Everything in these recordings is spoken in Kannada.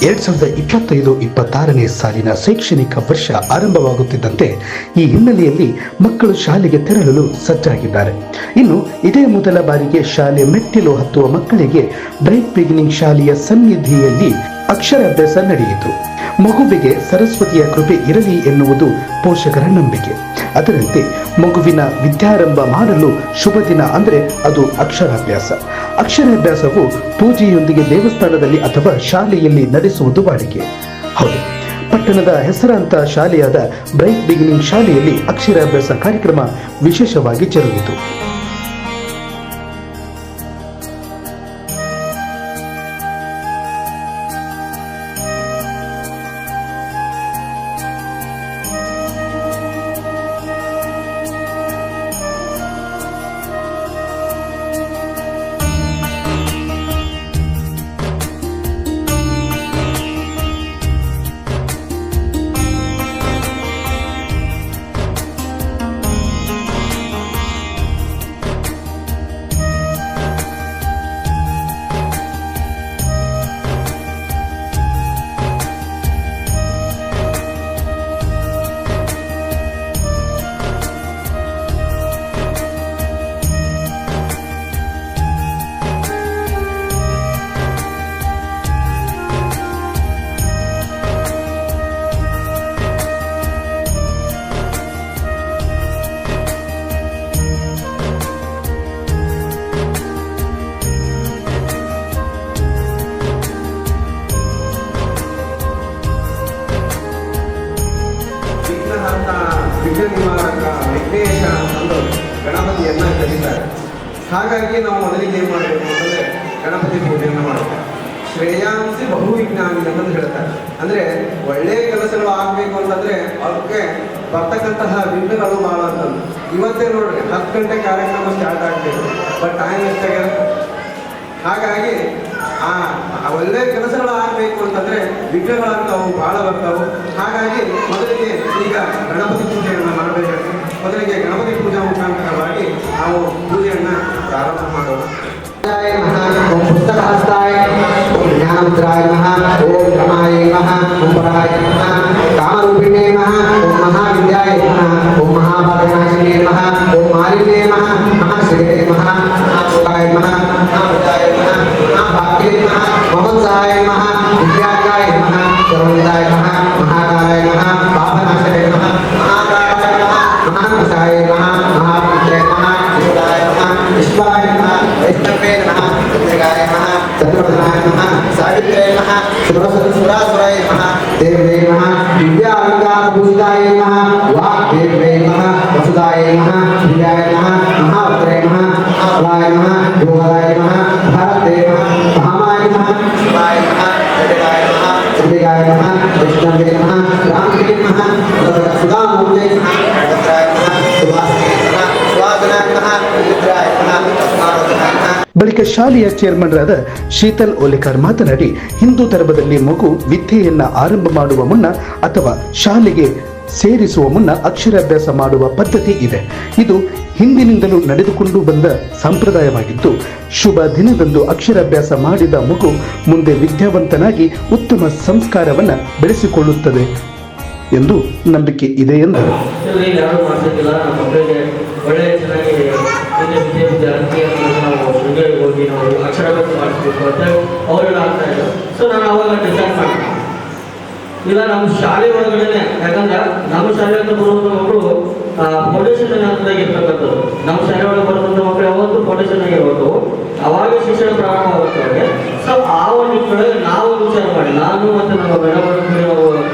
2025-26ನೇ ಸಾಲಿನ ಶೈಕ್ಷಣಿಕ ವರ್ಷ ಆರಂಭವಾಗುತ್ತಿದ್ದಂತೆ ಈ ಹಿನ್ನೆಲೆಯಲ್ಲಿ ಮಕ್ಕಳು ಶಾಲೆಗೆ ತೆರಳಲು ಸಜ್ಜಾಗಿದ್ದಾರೆ. ಇನ್ನು ಇದೇ ಮೊದಲ ಬಾರಿಗೆ ಶಾಲೆ ಮೆಟ್ಟಿಲು ಹತ್ತುವ ಮಕ್ಕಳಿಗೆ ಬ್ರೈಟ್ ಬಿಗಿನಿಂಗ್ ಶಾಲೆಯ ಸನ್ನಿಧಿಯಲ್ಲಿ ಅಕ್ಷರಾಭ್ಯಾಸ ನಡೆಯಿತು. ಮಗುವಿಗೆ ಸರಸ್ವತಿಯ ಕೃಪೆ ಇರಲಿ ಎನ್ನುವುದು ಪೋಷಕರ ನಂಬಿಕೆ. ಅದರಂತೆ ಮಗುವಿನ ವಿದ್ಯಾರಂಭ ಮಾಡಲು ಶುಭ ದಿನ ಅಂದರೆ ಅದು ಅಕ್ಷರಾಭ್ಯಾಸ. ಅಕ್ಷರಾಭ್ಯಾಸವು ಪೂಜೆಯೊಂದಿಗೆ ದೇವಸ್ಥಾನದಲ್ಲಿ ಅಥವಾ ಶಾಲೆಯಲ್ಲಿ ನಡೆಸುವುದು ವಾಡಿಕೆ. ಹೌದು, ಪಟ್ಟಣದ ಹೆಸರಾಂತ ಶಾಲೆಯಾದ ಬ್ರೈಟ್ ಬಿಗಿನಿಂಗ್ ಶಾಲೆಯಲ್ಲಿ ಅಕ್ಷರಾಭ್ಯಾಸ ಕಾರ್ಯಕ್ರಮ ವಿಶೇಷವಾಗಿ ಜರುಗಿತು. ವಿಘ್ನ ನಿವಾರಕ ವಿಘ್ನೇಶ ಅಂತಂದು ಗಣಪತಿಯನ್ನು ಕರೀತಾರೆ. ಹಾಗಾಗಿ ನಾವು ಮೊದಲಿಗೆ ಏನು ಮಾಡಬೇಕು ಅಂತಂದರೆ ಗಣಪತಿ ಪೂಜೆಯನ್ನು ಮಾಡಬೇಕು. ಶ್ರೇಯಾಂಸಿ ಬಹುವಿಜ್ಞಾನಿ ಅಂತಂದು ಹೇಳ್ತಾರೆ. ಅಂದರೆ ಒಳ್ಳೆಯ ಕೆಲಸಗಳು ಆಗಬೇಕು ಅಂತಂದರೆ ಅದಕ್ಕೆ ಬರ್ತಕ್ಕಂತಹ ವಿಘ್ನಗಳು ಭಾಳ ಅಂತಂದು. ಇವತ್ತೇ ನೋಡ್ರಿ 10 ಗಂಟೆ ಕಾರ್ಯಕ್ರಮ ಸ್ಟಾರ್ಟ್ ಆಗಬೇಕು, ಬಟ್ ಟೈಮ್ ಎಷ್ಟಾಗ್ಯದ. ಹಾಗಾಗಿ ಒಳ್ಳೆಯ ಕೆಲಸಗಳು ಆಗಬೇಕು ಅಂತಂದರೆ ವಿಘ್ನಗಳಾಗ್ತಾವು, ಭಾಳ ಬರ್ತಾವೆ. ಹಾಗಾಗಿ ಮೊದಲಿಗೆ ಈಗ ಗಣಪತಿ ಪೂಜೆಯನ್ನು ಮಾಡಬೇಕಾಗುತ್ತೆ. ಮೊದಲಿಗೆ ಗಣಪತಿ ಪೂಜಾ ಮುಖಾಂತರವಾಗಿ ನಾವು ಪೂಜೆಯನ್ನು ಪ್ರಾರಂಭ ಮಾಡೋಣ. ಓಂ ಪುಸ್ತಕಹಸ್ತಾಯ, ಓಂ ಜ್ಞಾನಮುದ್ರಾಯ ನಮಃ, ಓಂ ರಮಾಯ ನಮಃ, ಓಂ ಪರಾಯ ನಮಃ, ಕಾಮರೂಪಿಣೇ ನಮಃ, ಓಂ ಮಹಾವಿದ್ಯಾಯ ನಮಃ, ಓಂ ಮಹಾಭಾಗನಾಶಿನೇ ನಮಃ, ಓಂ ಮಾಲಿನ್ಯೇ ನಮಃ, ಮಹಾಶ್ರೀನೇ ನಮಃ, ಮಹಾಶಿವಾಯ ನಮಃ, ಮಹಾಬುದ್ಧಾಯ ನಮಃ, ಮಹಾಭಾಗ್ಯೇ ನಮಃ, ಮಹೋತ್ಸಾಹಾಯ ನಮಃ, ವಿದ್ಯಾರ್ಥಾಯ ನಮಃ, ಸರ್ವವಿದಾಯ ನಮಃ, ಮಹಾಕಾರಾಯ ನಮಃ, ಪಾಪನಾಶಾಯ ನಮಃ, ಮಹಾಕಾರಾಯ ನಮಃ, ಮಹಾನಾಶಾಯ ನಮಃ, ಮಹಾಪುತ್ರೇ ನಮಃ, ವಿಷ್ಣುದಾಯ ನಮಃ, ವಿಶ್ವಾಯ ನಮಃ, ವೈಷ್ಣವೇ ನಮಃ, ಚಂದ್ರಿಕಾಯ ನಮಃ, ಚಂದ್ರವದನಾಯ ನಮಃ, ಸಾವಿತ್ರೇ ನಮಃ, ಸುರಾಸುರಾಯ ನಮಃ, ದೇವೇ ನಮಃ, ದಿವ್ಯಾಲಂಕಾರಭೂಷಿತಾಯ ನಮಃ, ವಾಗ್ದೇವೇ ನಮಃ, ವಸುದಾಯ ನಮಃ, ದಿವ್ಯಾಯ ನಮಃ, ಮಹಾವತ್ರೇ ನಮಃ, ಮಹಾಬಲಾಯ ನಮಃ, ಯೋಗಾಯ ನಮಃ, ಭಾರತೇ ನಮಃ, ಮಹಾಮಾಯ ನಮಃ, ಶಿವಾಯ ನಮಃ, ಜಗದಾಯ ನಮಃ, ಚಂದ್ರಿಕಾಯ ನಮಃ, ವೈಷ್ಣವೇ ನಮಃ, ರಾಮೇ ನಮಃ, ಸುಧಾಮೂರ್ತೆ ನಮಃ, ಭದ್ರಾಯ ನಮಃ, ಸುವಾಸನೇ ನಮಃ, ಸುವಾಸನಾಯ ನಮಃ, ರುದ್ರಾಯ ನಮಃ, ಸ್ಮಾರೋದನಾಯ ನಮಃ. ಬಳಿಕ ಶಾಲೆಯ ಚೇರ್ಮನ್ರಾದ ಶೀತಲ್ ಓಲೇಕರ್ ಮಾತನಾಡಿ, ಹಿಂದೂ ಧರ್ಮದಲ್ಲಿ ಮಗು ವಿದ್ಯೆಯನ್ನ ಆರಂಭ ಮಾಡುವ ಮುನ್ನ ಅಥವಾ ಶಾಲೆಗೆ ಸೇರಿಸುವ ಮುನ್ನ ಅಕ್ಷರಾಭ್ಯಾಸ ಮಾಡುವ ಪದ್ಧತಿ ಇದೆ. ಇದು ಹಿಂದಿನಿಂದಲೂ ನಡೆದುಕೊಂಡು ಬಂದ ಸಂಪ್ರದಾಯವಾಗಿದ್ದು, ಶುಭ ದಿನದಂದು ಅಕ್ಷರಾಭ್ಯಾಸ ಮಾಡಿದ ಮಗು ಮುಂದೆ ವಿದ್ಯಾವಂತನಾಗಿ ಉತ್ತಮ ಸಂಸ್ಕಾರವನ್ನು ಬೆಳೆಸಿಕೊಳ್ಳುತ್ತದೆ ಎಂದು ನಂಬಿಕೆ ಇದೆ ಎಂದರು. ಇಲ್ಲ ನಮ್ಮ ಶಾಲೆ ಒಳಗಡೆ, ಯಾಕಂದ್ರೆ ನಮ್ಮ ಶಾಲೆ ಅಂತ ಬರುವಂಥ ಮಕ್ಕಳು ಫೌಂಡೇಶನ್ ಹಂತದಾಗ ಇರ್ತಕ್ಕಂಥದ್ದು. ನಮ್ಮ ಶಾಲೆ ಒಳಗೆ ಬರುವಂಥ ಮಕ್ಕಳು ಯಾವತ್ತು ಫೌಂಡೇಶನ್ ಆಗಿರ್ಬೇಕು, ಅವಾಗ ಶಿಕ್ಷಣ ಪ್ರಾರಂಭ ಆಗುತ್ತೆ ಅವ್ರಿಗೆ. ಸೊ ಆ ಒಂದು ನಿಟ್ಟಿನೊಳಗೆ ನಾವು ವಿಚಾರ ಮಾಡಿ, ನಾನು ಮತ್ತು ನಮ್ಮ ಮೇಡಮ್ ನಾವು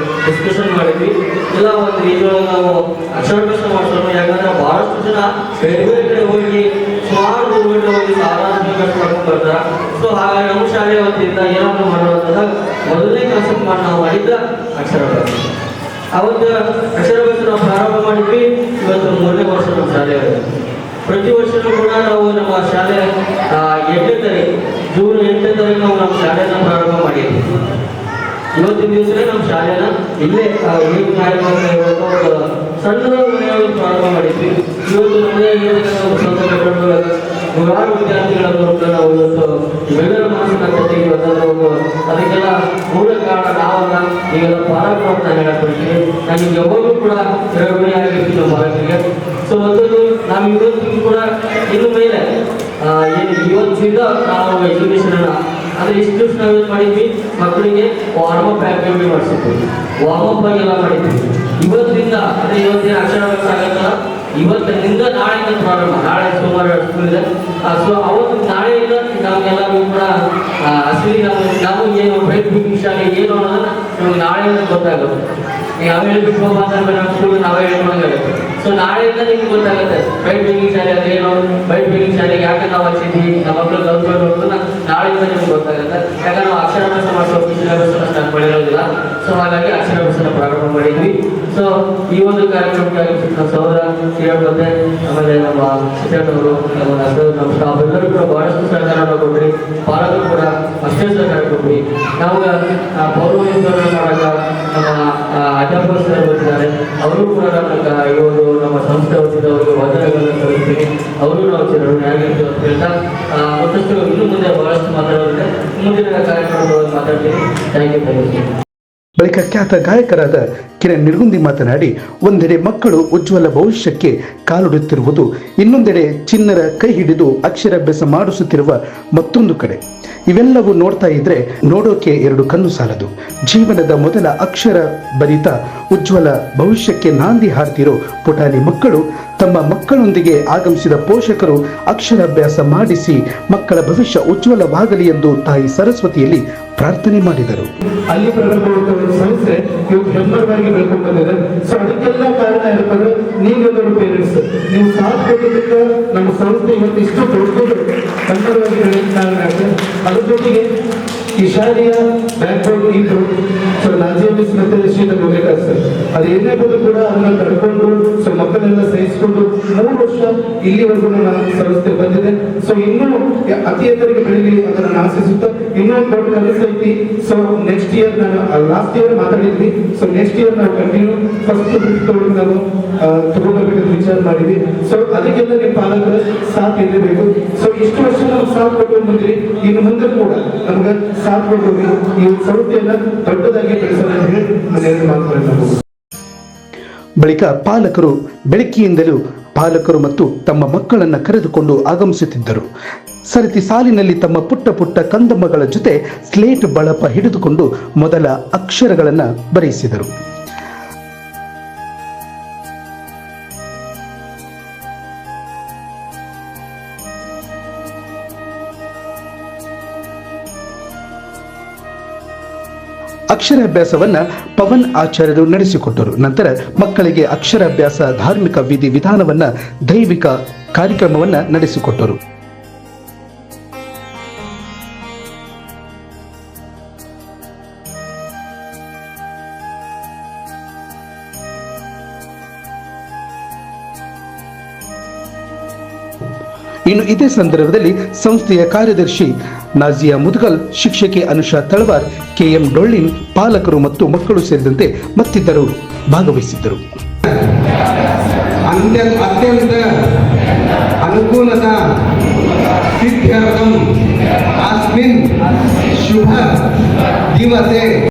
ಡಿಸ್ಕಷನ್ ಮಾಡಿದ್ವಿ. ಇಲ್ಲ ಒಂದು ಇದರೊಳಗೆ ನಾವು ಅಕ್ಷರಾಭ್ಯಾಸ ಮಾಡ್ಸೋಣ. ಯಾಕಂದ್ರೆ ಭಾಳಷ್ಟು ಜನ ಬೇರೆ ಬೇರೆ ಕಡೆ ಹೋಗಿ ಸುಮಾರು ಊರುಗಳಿಗೆ ಹೋಗಿ ಸಾವಿರಾರು ಮಾಡ್ಕೊಂಡು ಬರ್ತಾರೆ. ಸೊ ಹಾಗಾಗಿ ನಮ್ಮ ಶಾಲೆಯ ವತಿಯಿಂದ ಏನಾದರೂ ಮಾಡುವಂಥದ್ದಾಗ ಮೊದಲನೇ ಕಾನ್ಸೆಪ್ಟ್ ಮಾಡಿ ನಾವು ಮಾಡಿದ್ದ ಅಕ್ಷರಾಭ್ಯಾಸ. ಅವತ್ತು ಅಕ್ಷರಾಭ್ಯಾಸ ನಾವು ಪ್ರಾರಂಭ ಮಾಡಿದ್ವಿ. ಇವತ್ತು 3ನೇ ವರ್ಷ ನಮ್ಮ ಶಾಲೆಯಲ್ಲಿ. ಪ್ರತಿ ವರ್ಷವೂ ಕೂಡ ನಾವು ನಮ್ಮ ಶಾಲೆ 8ನೇ ತಾರೀಕು ಜೂನ್ 8ನೇ ತಾರೀಕು ನಾವು ನಮ್ಮ ಶಾಲೆಯನ್ನು ಪ್ರಾರಂಭ ಮಾಡಿದ್ವಿ. ಇವತ್ತಿನ ದಿವಸನೇ ನಮ್ಮ ಶಾಲೆನ ಇಲ್ಲೇ ಸಣ್ಣ ಮನೆಯನ್ನು ಪ್ರಾರಂಭ ಮಾಡಿದ್ವಿ. ಇವತ್ತು ನಮ್ಮದೇ ಆಗಿರತಕ್ಕಂಥ ಸ್ವಂತ ಕಟ್ಟಡಗಳು ನೂರಾರು ವಿದ್ಯಾರ್ಥಿಗಳನ್ನು ನಾವು ಇವತ್ತು ಇವೆಲ್ಲರ ಮಾನಸಿಕತೆ ಅದಕ್ಕೆಲ್ಲ ಮೂಲ ಕಾರಣ ನಾವಲ್ಲ, ನೀವೆಲ್ಲ ಪಾಲಕರು ಅಂತ ಹೇಳಕೊಡ್ತೀವಿ. ನಾನು ನಿಮ್ಗೆ ಯಾವಾಗಲೂ ಕೂಡ ಋಣಿಯಾಗಿರ್ತೀವಿ ನಮ್ಮ ಪಾಲಕರಿಗೆ. ಸೊ ಮೊದಲು ನಾವು ಇವತ್ತಿಗೂ ಕೂಡ ಇನ್ನು ಮೇಲೆ ಏನು ಇವತ್ತಿಂದ ನಾವು ಎಜುಕೇಶನ್ ಅಂದರೆ ಇಷ್ಟು ದಿವಸ ನಾವೇನು ಮಾಡಿದ್ವಿ, ಮಕ್ಕಳಿಗೆ ವಾರ್ಮಪ್ ಆ್ಯಕ್ಟಿವಿಟಿ ಮಾಡಿಸಿದ್ವಿ, ವಾರ್ಮಪ್ ಆಗೆಲ್ಲ ಮಾಡಿದ್ವಿ. ಇವತ್ತಿಂದ ಅಂದರೆ ಇವತ್ತಿನ ಅಕ್ಷರಾಭ್ಯಾಸ ಆಗತ್ತಲ್ಲ, ಇವತ್ತಿನಿಂದ ನಾಳೆಯಿಂದ ಪ್ರಾರಂಭ. ನಾಳೆ ಸೋಮವಾರ ಸ್ಕೂಲ್ ಇದೆ. ಸೊ ಅವತ್ತು ನಾಳೆಯಿಂದ ನಮಗೆಲ್ಲರೂ ಕೂಡ ಅಸಲಿ ನಾವು ಏನು ಬ್ರೈಟ್ ಬಿಗಿಂಗ್ ಶಾಲೆ ಏನು ಅನ್ನೋದನ್ನ ನಮ್ಗೆ ನಾಳೆಯಿಂದ ಗೊತ್ತಾಗುತ್ತೆ. ನಾವೇ ಬಿಟ್ಟು ಮಾತಾಡ್ಬೇಕು, ನಮ್ಮ ಸ್ಕೂಲ್ ನಾವೇ ಹೇಳ್ಕೊಂಡಾಗುತ್ತೆ. ಸೊ ನಾಳೆಯಿಂದ ನಿಮ್ಗೆ ಗೊತ್ತಾಗುತ್ತೆ ಬ್ರೈಟ್ ಬಿಗಿಂಗ್ ಶಾಲೆ ಅದು ಏನು, ಬ್ರೈಟ್ ಬಿಗಿಂಗ್ ಶಾಲೆಗೆ ಯಾಕೆ ನಾವು ಹಚ್ಚಿದ್ವಿ, ನಮ್ಮ ಮಕ್ಕಳು ಕಲ್ತ್ಕೊಂಡು ಅನ್ನೋದನ್ನ ನಾಳೆಯಿಂದ ನಿಮ್ಗೆ ಗೊತ್ತಾಗುತ್ತೆ. ಯಾಕಂದ್ರೆ ನಾವು ಅಕ್ಷರಾಭ್ಯಾಸ ಮಾಡಿಸೋ ಸಿಲೆಬಸ್ನ ಸ್ಟಾರ್ಟ್ ಮಾಡಿರೋದಿಲ್ಲ. ಸೊ ಹಾಗಾಗಿ ಅಕ್ಷರಾಭ್ಯಾಸನ ಪ್ರಾರಂಭ ಮಾಡಿದ್ವಿ. ಸೊ ಈ ಒಂದು ಕಾರ್ಯಕ್ರಮಕ್ಕಾಗಿ ನಮ್ಮ ಸಹೋದರ ಶ್ರೀರಂಗತೆ, ಆಮೇಲೆ ನಮ್ಮ ಶಿಕ್ಷಕರು, ನಮ್ಮ ಸ್ಟಾಫ್ ಎಲ್ಲರೂ ಕೂಡ ಬಹಳಷ್ಟು ಸಹಕಾರವನ್ನು ಕೊಟ್ರಿ. ಪಾಲಕರು ಕೂಡ ಅಷ್ಟೇ ಸಹಕಾರ ಕೊಟ್ರಿ. ನಾವು ಪೌರವಿಸ್ತರಣೆ ಮಾಡಾಗ ನಮ್ಮ ಅಧ್ಯಾಪಕ ಸರ್ ಬಂದಿದ್ದಾರೆ, ಅವರು ಕೂಡ ಈ ಒಂದು ನಮ್ಮ ಸಂಸ್ಥೆ ವತಿಯಿಂದ ಅವರಿಗೆ ವಂದನೆಗಳನ್ನು ಸಲ್ಲಿಸ್ತೀನಿ. ಅವರು ನಾವು ಚಿರಋಣಿಯಾಗಿರ್ತೀವಿ ಅಂತ ಹೇಳ್ತಾ ಮತ್ತಷ್ಟು ಇನ್ನು ಮುಂದೆ ಬಹಳಷ್ಟು ಮಾತಾಡೋದಿದೆ. ಮುಂದಿನ ಕಾರ್ಯಕ್ರಮಗಳಲ್ಲಿ ಮಾತಾಡ್ತೀನಿ. Thank you. ಬಳಿಕ ಖ್ಯಾತ ಗಾಯಕರಾದ ಕಿರಣ್ ನಿಡಗುಂದಿ ಮಾತನಾಡಿ, ಒಂದೆಡೆ ಮಕ್ಕಳು ಉಜ್ವಲ ಭವಿಷ್ಯಕ್ಕೆ ಕಾಲಿಡುತ್ತಿರುವುದು, ಇನ್ನೊಂದೆಡೆ ಚಿನ್ನರ ಕೈ ಹಿಡಿದು ಅಕ್ಷರಾಭ್ಯಾಸ ಮಾಡಿಸುತ್ತಿರುವ ಮತ್ತೊಂದು ಕಡೆ. ಇವೆಲ್ಲವೂ ನೋಡ್ತಾ ಇದ್ರೆ ನೋಡೋಕೆ ಎರಡು ಕಣ್ಣು ಸಾಲದು. ಜೀವನದ ಮೊದಲ ಅಕ್ಷರ ಭರಿತ ಉಜ್ವಲ ಭವಿಷ್ಯಕ್ಕೆ ನಾಂದಿ ಹಾಡ್ತಿರೋ ಪುಟಾಣಿ ಮಕ್ಕಳು ತಮ್ಮ ಮಕ್ಕಳೊಂದಿಗೆ ಆಗಮಿಸಿದ ಪೋಷಕರು ಅಕ್ಷರಾಭ್ಯಾಸ ಮಾಡಿಸಿ ಮಕ್ಕಳ ಭವಿಷ್ಯ ಉಜ್ವಲವಾಗಲಿ ಎಂದು ತಾಯಿ ಸರಸ್ವತಿಯಲ್ಲಿ ಪ್ರಾರ್ಥನೆ ಮಾಡಿದರು. ಅಲ್ಲಿ ಪ್ರಾರಂಭವಾದ ಸಂಸ್ಥೆ ಇವತ್ತು ಹೆಮ್ಮರವಾಗಿ ಬೆಳ್ಕೊಂಡು ಬಂದಿದೆ. ಸೊ ಅದಕ್ಕೆಲ್ಲ ಕಾರಣ ಏನಪ್ಪಂದ್ರೆ ನೀವೆಲ್ಲರೂ ಪೇರೆಂಟ್ಸ್, ನೀವು ಸಾಥ್ ಕೊಟ್ಟಿದ್ದಕ್ಕೆ ನಮ್ಮ ಸಂಸ್ಥೆ ಇವತ್ತು ಇಷ್ಟು ದೊಡ್ಡದು ಹೆಮ್ಮರವಾಗಿ ಬೆಳೆಯಕ್ಕೆ ಕಾರಣ ಆಗುತ್ತೆ. ಅದ್ರ ಜೊತೆಗೆ ಈ ಶಾಲೆಯ ಬ್ಯಾಕ್ಬೋರ್ಡ್ ಇದ್ರು ಸೊ ನಾಜಿಯಾ ಮಿಸ್ ಮತ್ತೆ ಶ್ರೀಧರ್ ಗೋಲೇಕರ್ ಸರ್, ಅದು ಏನೇ ಬಂದು ಕೂಡ ಅದನ್ನ ಕರ್ಕೊಂಡು ಸೊ ಮಕ್ಕಳೆಲ್ಲ ಸಹಿಸಿಕೊಂಡು 3 ವರ್ಷ ಇಲ್ಲಿವರೆಗೂ ನಮ್ಮ ಸಂಸ್ಥೆ ಬಂದಿದೆ. ಸೊ ಇನ್ನೂ ಅತಿ ಎತ್ತರಿಗೆ ಬೆಳೀಲಿ ಅಂತ ನಾನು ಆಶಿಸುತ್ತಾ, ಇನ್ನೂ ಒಂದು ದೊಡ್ಡ ಕೆಲಸ ಐತಿ. ಸೊ ನೆಕ್ಸ್ಟ್ ಇಯರ್ ನಾನು ಲಾಸ್ಟ್ ಇಯರ್ ಮಾತಾಡಿದ್ವಿ. ಸೊ ನೆಕ್ಸ್ಟ್ ಇಯರ್ ನಾವು ಕಂಟಿನ್ಯೂ ಫಸ್ಟ್ ತಗೊಂಡು ನಾವು ತಗೊಂಡ್ಬರ್ಬೇಕಂತ ವಿಚಾರ ಮಾಡಿದ್ವಿ. ಸೊ ಅದಕ್ಕೆಲ್ಲ ನಿಮ್ಮ ಪಾಲಕರ ಸಾಥ್ ಇರಬೇಕು. ಸೊ ಇಷ್ಟು ವರ್ಷ ನಾವು ಸಾಥ್ ಕೊಟ್ಟು ಬಂದ್ರಿ, ಇನ್ನು ಮುಂದೆ ಕೂಡ ನಮ್ಗೆ ಸಾಥ್ ಕೊಟ್ಟು ಈ ಸಂಸ್ಥೆಯನ್ನ ದೊಡ್ಡದಾಗಿ ಬೆಳೆಸೋಣ ಅಂತ ಹೇಳಿ ನಾನು ಮಾತನಾಡಬಹುದು. ಬಳಿಕ ಬೆಳಕಿಯಿಂದಲೂ ಪಾಲಕರು ಮತ್ತು ತಮ್ಮ ಮಕ್ಕಳನ್ನು ಕರೆದುಕೊಂಡು ಆಗಮಿಸುತ್ತಿದ್ದರು. ಸರತಿ ಸಾಲಿನಲ್ಲಿ ತಮ್ಮ ಪುಟ್ಟ ಪುಟ್ಟ ಕಂದಮ್ಮಗಳ ಜೊತೆ ಸ್ಲೇಟ್ ಬಳಪ ಹಿಡಿದುಕೊಂಡು ಮೊದಲ ಅಕ್ಷರಗಳನ್ನು ಬರೆಯಿಸಿದರು. ಅಕ್ಷರಾಭ್ಯಾಸವನ್ನ ಪವನ್ ಆಚಾರ್ಯರು ನಡೆಸಿಕೊಟ್ಟರು. ನಂತರ ಮಕ್ಕಳಿಗೆ ಅಕ್ಷರಾಭ್ಯಾಸ, ಧಾರ್ಮಿಕ ವಿಧಿ ವಿಧಾನವನ್ನ, ದೈವಿಕ ಕಾರ್ಯಕ್ರಮವನ್ನ ನಡೆಸಿಕೊಟ್ಟರು. ಇನ್ನು ಇದೇ ಸಂದರ್ಭದಲ್ಲಿ ಸಂಸ್ಥೆಯ ಕಾರ್ಯದರ್ಶಿ ನಾಜಿಯಾ ಮುದ್ಗಲ್, ಶಿಕ್ಷಕಿ ಅನುಷಾ ತಳವಾರ್, ಕೆಎಂ ಡೊಳ್ಳಿನ್, ಪಾಲಕರು ಮತ್ತು ಮಕ್ಕಳು ಸೇರಿದಂತೆ ಮತ್ತಿತರರು ಭಾಗವಹಿಸಿದ್ದರು. ಅತ್ಯಂತ ಅನುಕೂಲತಾ ಸಿದ್ಧಾರ್ಥಂ ಅಸ್ಮಿನ್ ಶುಭ ದಿವಸೆ